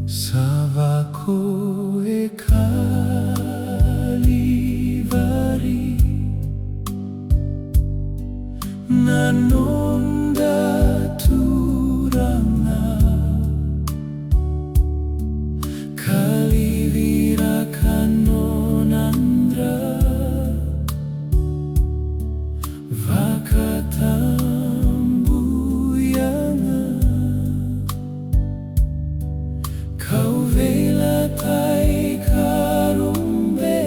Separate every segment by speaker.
Speaker 1: Savaco e Calivari nanonda turanga Kalivira kanonandra vakatambuyanga kau vela tai karumbe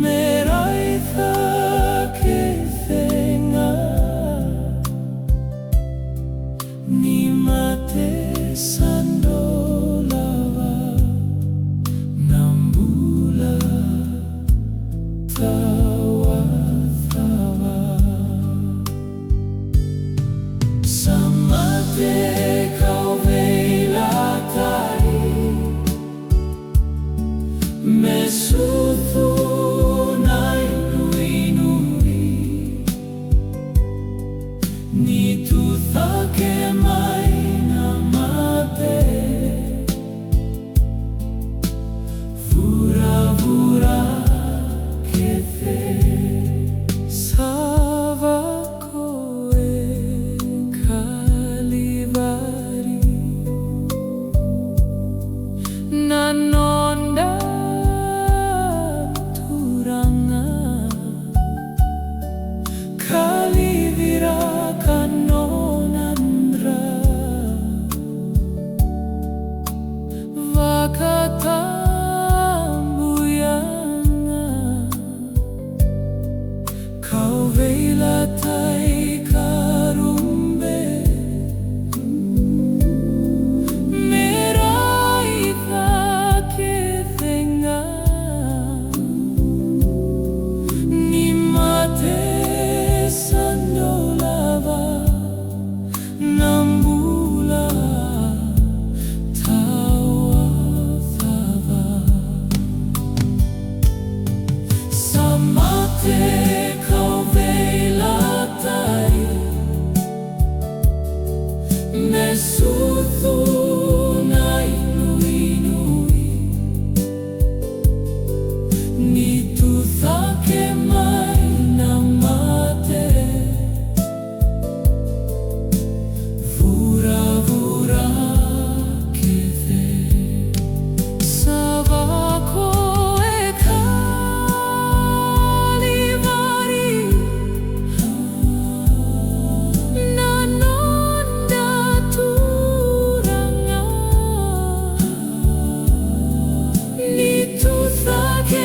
Speaker 1: merai thake thenga ni mate sandolava nambula tawa tawa samate kau vela tai mesuthu nai nui nui ni tu thake mai na mate vura vura kethe Savaco e Calivari nanonda turanga Kalivira kanonandra vakatambuyanga kau vela tai karumbe merai thake thenga ni mate sandolava nambula tawa thava samate kau vela tai mesuthu nai nui nui ni tu thake mai na mate vura vura kethe Savaco e Calivari nanonda turanga ni tu thake